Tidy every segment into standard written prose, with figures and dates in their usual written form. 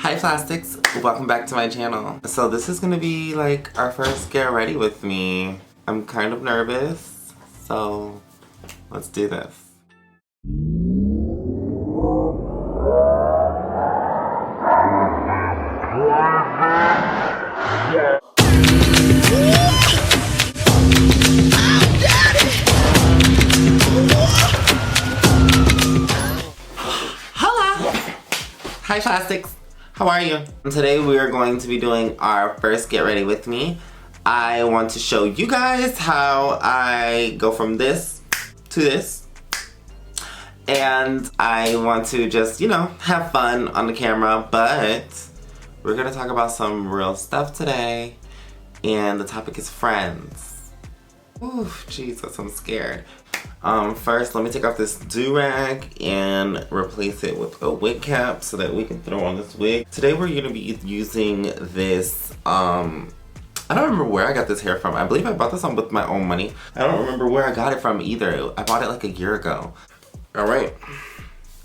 Hi Plastics, welcome back to my channel. So this is gonna be like our first get ready with me. I'm kind of nervous, so let's do this. Hi Plastics, how are you? Today we are going to be doing our first get ready with me. I want to show you guys how I go from this to this. And I want to just, you know, have fun on the camera, but we're gonna talk about some real stuff today. And the topic is friends. Ooh, Jesus, I'm scared. First, let me take off this do-rag and replace it with a wig cap so that we can throw on this wig. Today we're gonna be using this, I don't remember where I got this hair from. I believe I bought this on with my own money. I don't remember where I got it from either. I bought it like a year ago. All right,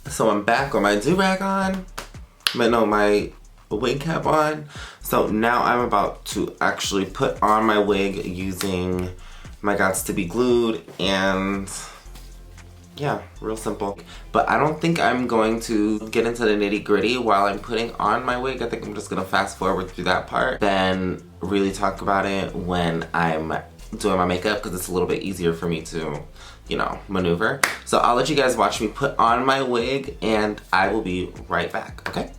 so I'm back with my do-rag on, but no, my wig cap on. So now I'm about to actually put on my wig using my Gots to Be Glued, and yeah, real simple. But I don't think I'm going to get into the nitty gritty while I'm putting on my wig. I think I'm just gonna fast forward through that part, then really talk about it when I'm doing my makeup, because it's a little bit easier for me to, you know, maneuver. So I'll let you guys watch me put on my wig and I will be right back, okay?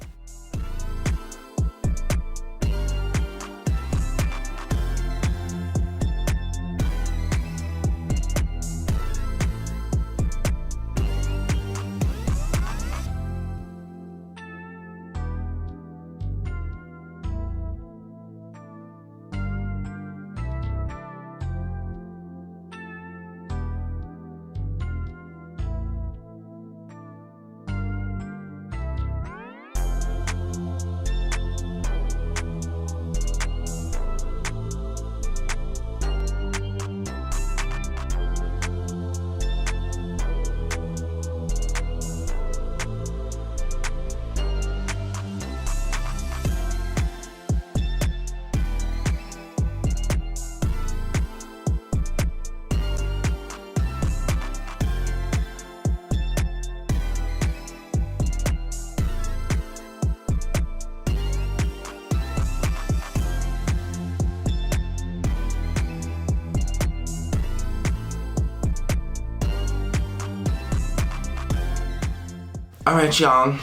Alright y'all,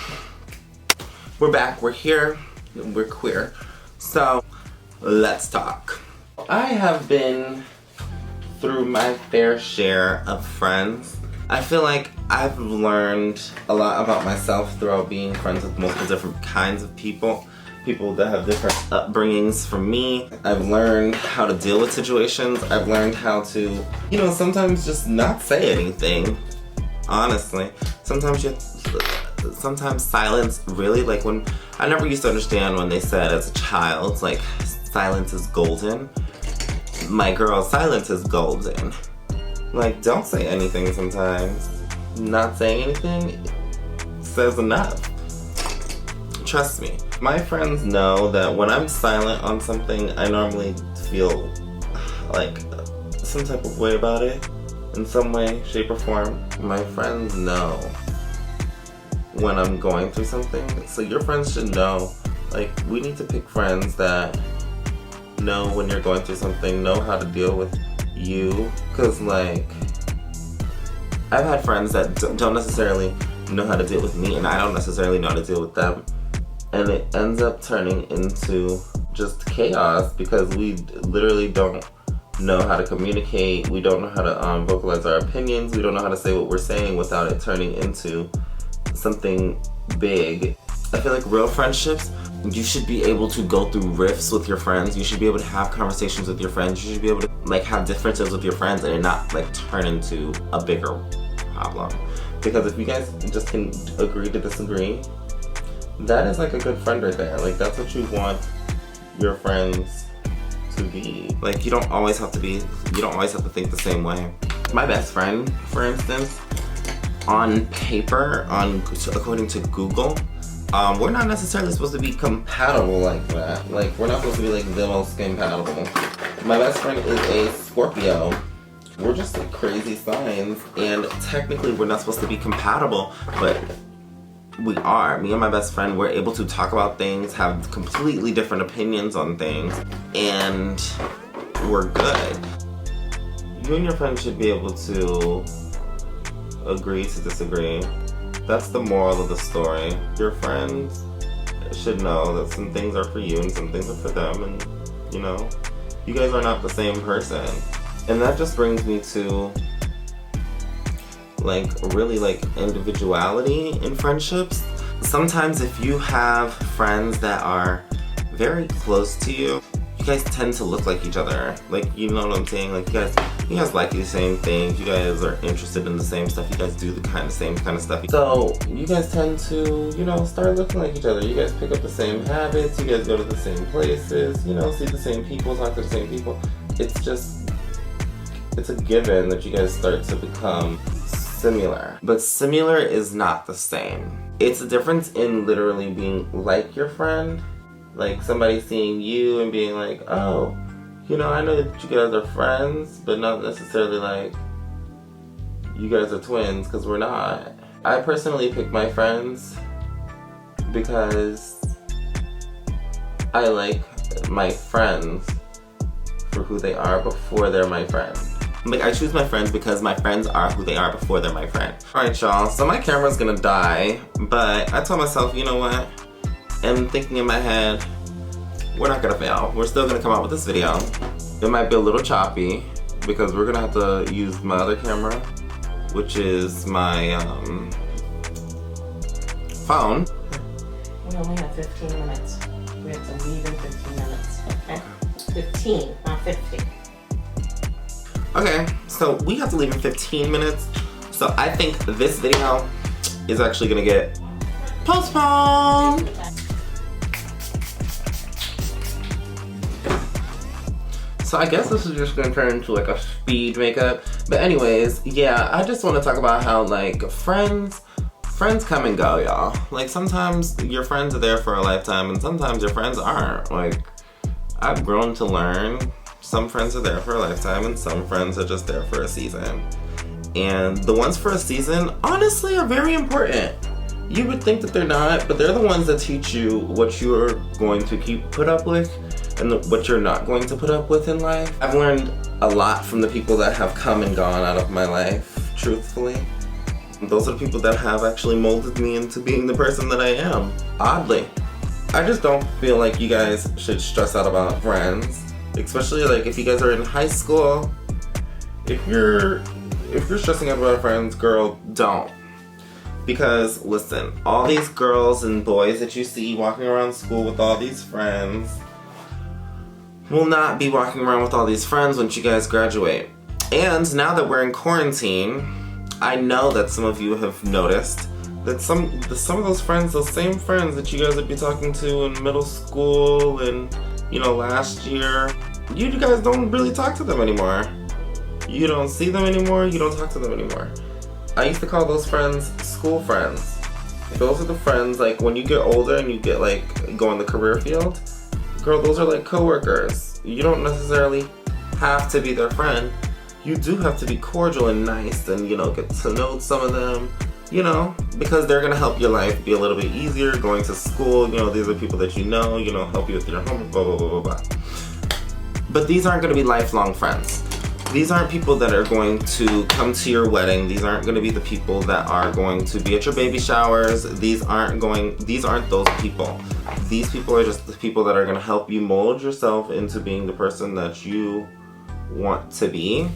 we're back, we're here, we're queer. So, let's talk. I have been through my fair share of friends. I feel like I've learned a lot about myself throughout being friends with multiple different kinds of people. People that have different upbringings from me. I've learned how to deal with situations. I've learned how to, you know, sometimes just not say anything. Honestly, sometimes silence really, like when, I never used to understand when they said as a child, like, silence is golden. My girl, silence is golden. Like, don't say anything sometimes. Not saying anything says enough. Trust me. My friends know that when I'm silent on something, I normally feel like some type of way about it. In some way, shape, or form. My friends know when I'm going through something. So your friends should know. Like, we need to pick friends that know when you're going through something, know how to deal with you. Cause like, I've had friends that don't necessarily know how to deal with me, and I don't necessarily know how to deal with them. And it ends up turning into just chaos because we literally don't know how to communicate. We don't know how to vocalize our opinions. We don't know how to say what we're saying without it turning into something big. I feel like real friendships, you should be able to go through rifts with your friends. You should be able to have conversations with your friends. You should be able to like have differences with your friends and it not like turn into a bigger problem. Because if you guys just can agree to disagree, that is like a good friend right there. Like, that's what you want your friends to be. Like, you don't always have to think the same way. My best friend, for instance, on paper, according to Google, we're not necessarily supposed to be compatible like that. Like, we're not supposed to be like the most compatible. My best friend is a Scorpio. We're just like crazy signs, and technically we're not supposed to be compatible, but we are. Me and my best friend, we're able to talk about things, have completely different opinions on things, and we're good. You and your friend should be able to agree to disagree. That's the moral of the story. Your friends should know that some things are for you and some things are for them, and you know, you guys are not the same person. And that just brings me to like really like individuality in friendships. Sometimes if you have friends that are very close to you, you guys tend to look like each other. Like, you know what I'm saying? Like, you guys like the same things. You guys are interested in the same stuff. You guys do the same kind of stuff. So you guys tend to, you know, start looking like each other. You guys pick up the same habits. You guys go to the same places. You know, see the same people, talk to the same people. It's a given that you guys start to become similar. But similar is not the same. It's a difference in literally being like your friend. Like somebody seeing you and being like, oh, you know, I know that you guys are friends, but not necessarily like you guys are twins, because we're not. I personally pick my friends because I like my friends for who they are before they're my friends. Like, I choose my friends because my friends are who they are before they're my friend. Alright, y'all, so my camera's gonna die, but I told myself, you know what? And thinking in my head, we're not gonna fail. We're still gonna come out with this video. It might be a little choppy because we're gonna have to use my other camera, which is my phone. We only have 15 minutes. We have to leave in 15 minutes, okay? 15, not 50. Okay, so we have to leave in 15 minutes. So I think this video is actually gonna get postponed. So I guess this is just gonna turn into like a speed makeup. But anyways, yeah, I just wanna talk about how like friends come and go, y'all. Like sometimes your friends are there for a lifetime and sometimes your friends aren't. Like, I've grown to learn some friends are there for a lifetime and some friends are just there for a season. And the ones for a season, honestly, are very important. You would think that they're not, but they're the ones that teach you what you're going to put up with and what you're not going to put up with in life. I've learned a lot from the people that have come and gone out of my life, truthfully. Those are the people that have actually molded me into being the person that I am, oddly. I just don't feel like you guys should stress out about friends. Especially like if you guys are in high school, if you're stressing out about friends, girl, don't. Because listen, all these girls and boys that you see walking around school with all these friends will not be walking around with all these friends once you guys graduate. And now that we're in quarantine, I know that some of you have noticed that some of those friends, those same friends that you guys would be talking to in middle school and, you know, last year, you guys don't really talk to them anymore. You don't see them anymore, you don't talk to them anymore. I used to call those friends school friends. Those are the friends, like, when you get older and you get, like, go in the career field, girl, those are like coworkers. You don't necessarily have to be their friend. You do have to be cordial and nice and, you know, get to know some of them, you know, because they're gonna help your life be a little bit easier. Going to school, you know, these are people that you know, help you with your homework, blah, blah, blah, blah, blah. But these aren't gonna be lifelong friends. These aren't people that are going to come to your wedding. These aren't gonna be the people that are going to be at your baby showers. These aren't those people. These people are just the people that are gonna help you mold yourself into being the person that you want to be.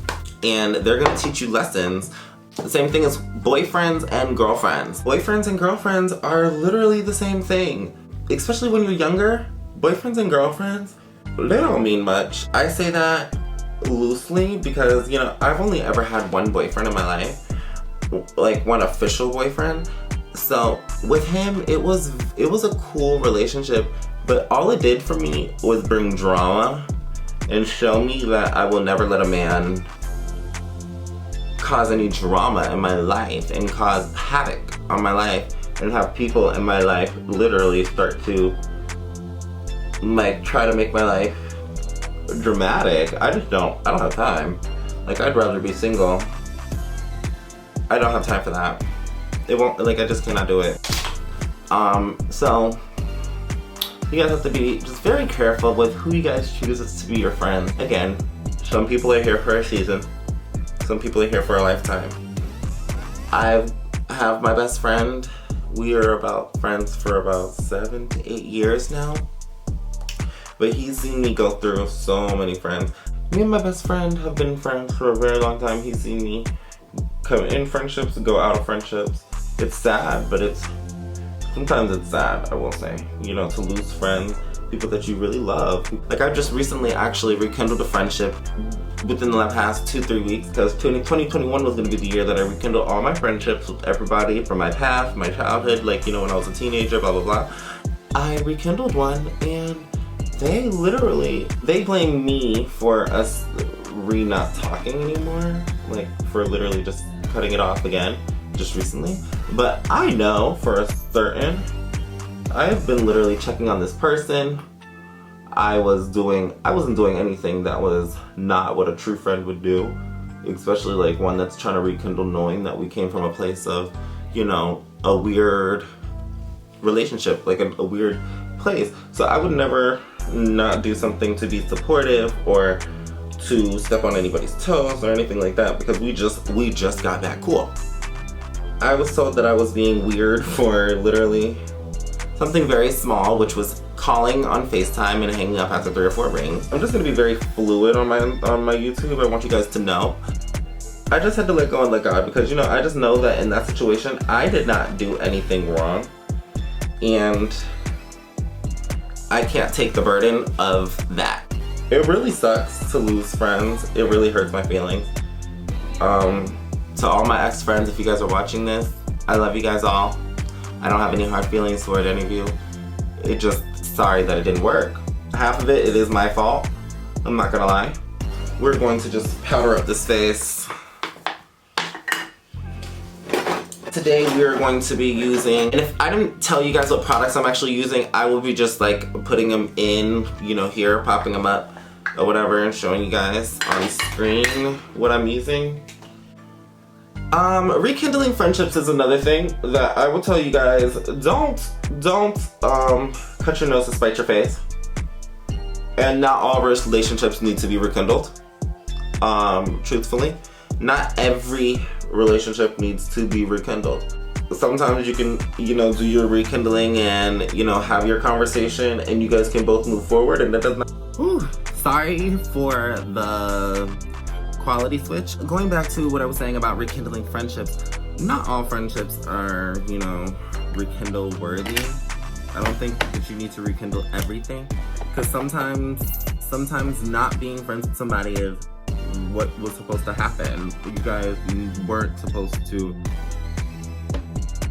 And they're gonna teach you lessons. The same thing as boyfriends and girlfriends. Boyfriends and girlfriends are literally the same thing. Especially when you're younger, boyfriends and girlfriends, they don't mean much. I say that loosely because, you know, I've only ever had one boyfriend in my life. Like, one official boyfriend. So with him, it was a cool relationship, but all it did for me was bring drama and show me that I will never let a man cause any drama in my life and cause havoc on my life and have people in my life literally start to like try to make my life dramatic. I don't have time. Like, I'd rather be single. I don't have time for that. It won't, like, I just cannot do it. So you guys have to be just very careful with who you guys choose to be your friend. Again, some people are here for a season. Some people are here for a lifetime. I have my best friend. We are friends for about 7 to 8 years now. But he's seen me go through so many friends. Me and my best friend have been friends for a very long time. He's seen me come in friendships and go out of friendships. It's sad, but sometimes it's sad, I will say. You know, to lose friends, people that you really love. Like, I've just recently actually rekindled a friendship within the past 2-3 weeks, because 2021 was gonna be the year that I rekindled all my friendships with everybody from my past, my childhood, like, you know, when I was a teenager, blah, blah, blah. I rekindled one, and they blame me for us not talking anymore, like for literally just cutting it off again just recently. But I know for a certain, I've been literally checking on this person. I wasn't doing anything that was not what a true friend would do, especially like one that's trying to rekindle, knowing that we came from a place of, you know, a weird relationship, like a weird place. So I would never not do something to be supportive or to step on anybody's toes or anything like that, because we just got back cool. I was told that I was being weird for literally something very small, which was calling on FaceTime and hanging up after 3 or 4 rings. I'm just gonna be very fluid on my YouTube. I want you guys to know. I just had to let go and let God, because, you know, I just know that in that situation, I did not do anything wrong. And I can't take the burden of that. It really sucks to lose friends. It really hurts my feelings. To all my ex-friends, if you guys are watching this, I love you guys all. I don't have any hard feelings toward any of you. Sorry that it didn't work. Half of it is my fault. I'm not gonna lie. We're going to just powder up this face. Today we are going to be using, and if I didn't tell you guys what products I'm actually using, I will be just like putting them in, you know, here, popping them up or whatever, and showing you guys on screen what I'm using. Rekindling friendships is another thing that I will tell you guys. Don't cut your nose to spite your face. And not all relationships need to be rekindled. Truthfully, not every relationship needs to be rekindled. Sometimes you can, you know, do your rekindling and, you know, have your conversation, and you guys can both move forward, and that does not. Whew. Sorry for the quality switch. Going back to what I was saying about rekindling friendships, not all friendships are, you know, rekindle worthy. I don't think that you need to rekindle everything, because sometimes not being friends with somebody is what was supposed to happen. You guys weren't supposed to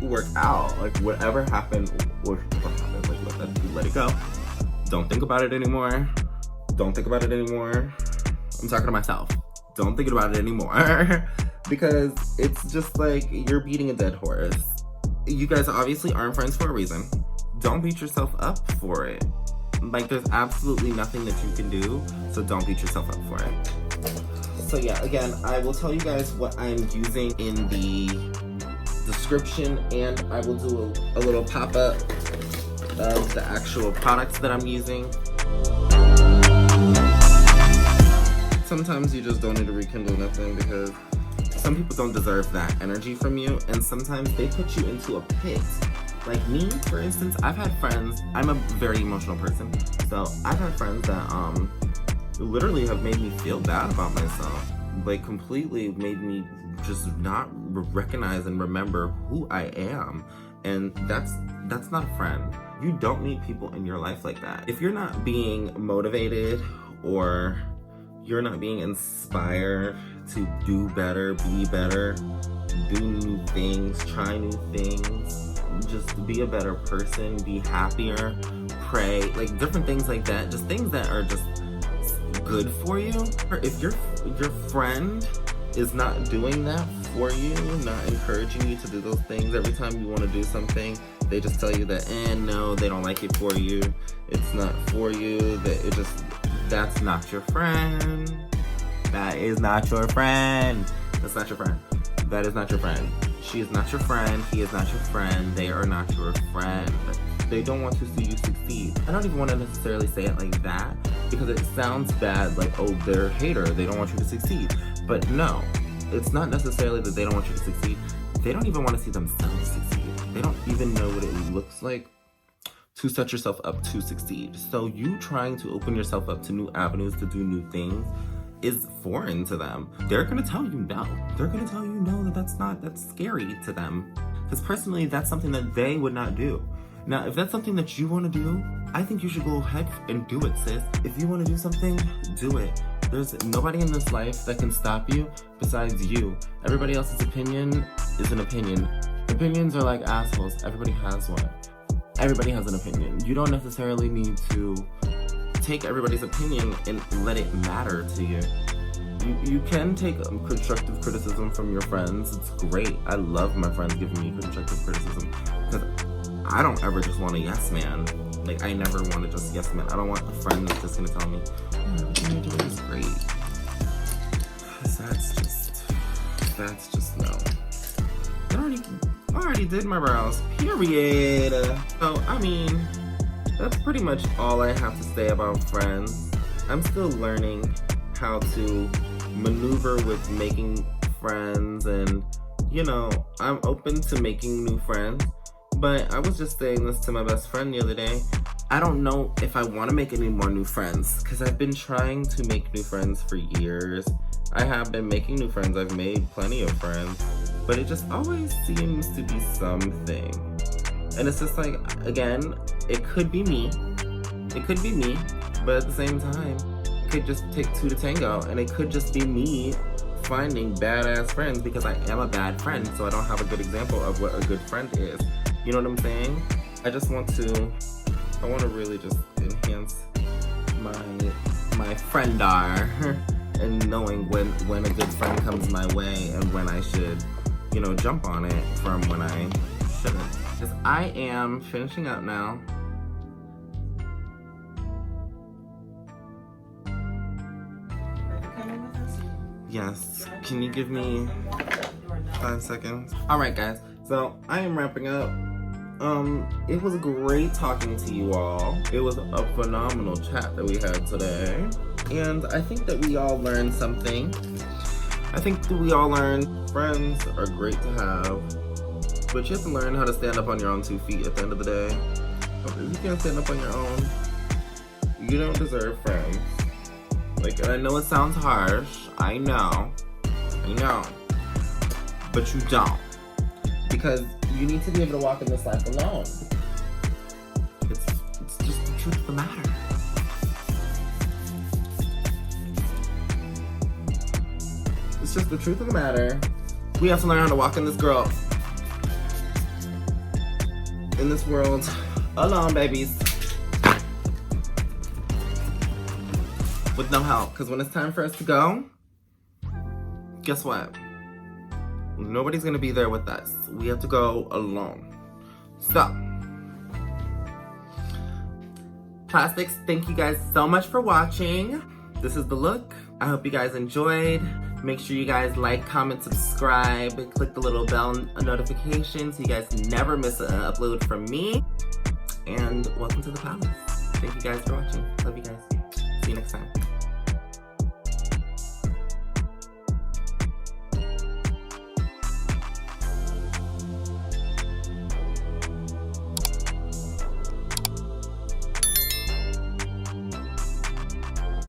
work out. Like, whatever happened, what happened, like, let it go. Don't think about it anymore. Don't think about it anymore. I'm talking to myself. Don't think about it anymore. Because it's just like you're beating a dead horse. You guys obviously aren't friends for a reason. Don't beat yourself up for it. Like, there's absolutely nothing that you can do, so don't beat yourself up for it. So yeah, again, I will tell you guys what I'm using in the description, and I will do a little pop-up of the actual products that I'm using. Sometimes you just don't need to rekindle nothing, because some people don't deserve that energy from you, and sometimes they put you into a pit. Like me, for instance, I've had friends, I'm a very emotional person, so I've had friends that literally have made me feel bad about myself. Like, completely made me just not recognize and remember who I am. And that's not a friend. You don't need people in your life like that. If you're not being motivated, or you're not being inspired to do better, be better, do new things, try new things, just be a better person, be happier, pray, like different things like that. Just things that are just good for you. If your friend is not doing that for you, not encouraging you to do those things. Every time you want to do something, they just tell you that, no, they don't like it for you. It's not for you. That's not your friend. That is not your friend. That's not your friend. That is not your friend. She is not your friend. He is not your friend. They are not your friend. They don't want to see you succeed. I don't even want to necessarily say it like that because it sounds bad, like, oh, they're a hater. They don't want you to succeed. But no, it's not necessarily that they don't want you to succeed. They don't even want to see themselves succeed. They don't even know what it looks like to set yourself up to succeed. So you trying to open yourself up to new avenues, to do new things, is foreign to them. They're gonna tell you no. They're gonna tell you no, that's scary to them. Because personally, that's something that they would not do. Now, if that's something that you wanna do, I think you should go ahead and do it, sis. If you wanna do something, do it. There's nobody in this life that can stop you besides you. Everybody else's opinion is an opinion. Opinions are like assholes. Everybody has one. Everybody has an opinion. You don't necessarily need to take everybody's opinion and let it matter to you. You can take constructive criticism from your friends. It's great. I love my friends giving me constructive criticism because I don't ever just want a yes man. Like, I never want to just yes man. I don't want a friend that's just gonna tell me, everything you're doing is great. That's just no. I already did my brows, period. So, I mean, that's pretty much all I have to say about friends. I'm still learning how to maneuver with making friends, and, you know, I'm open to making new friends. But I was just saying this to my best friend the other day. I don't know if I want to make any more new friends because I've been trying to make new friends for years. I have been making new friends. I've made plenty of friends, but it just always seems to be something. And it's just like, again, it could be me. It could be me, but at the same time, it could just take two to tango, and it could just be me finding badass friends because I am a bad friend, so I don't have a good example of what a good friend is. You know what I'm saying? I want to really just enhance my friendar and knowing when a good friend comes my way and when I should, you know, jump on it from when I shouldn't. Because I am finishing up now. Yes. Can you give me 5 seconds? Alright guys, so I am wrapping up. It was great talking to you all. It was a phenomenal chat that we had today. And I think that we all learned something. I think that we all learned friends are great to have, but you have to learn how to stand up on your own 2 feet at the end of the day. If you can't stand up on your own, you don't deserve friends. Like, and I know it sounds harsh. I know. But you don't. Because you need to be able to walk in this life alone. It's just the truth of the matter. It's just the truth of the matter. We have to learn how to walk in this world alone, babies. With no help. Because when it's time for us to go, guess what? Nobody's gonna be there with us. We have to go alone. So, Plastiks, thank you guys so much for watching. This is the look. I hope you guys enjoyed. Make sure you guys like, comment, subscribe, click the little bell notification so you guys never miss an upload from me. And welcome to the palace. Thank you guys for watching. Love you guys. See you next time.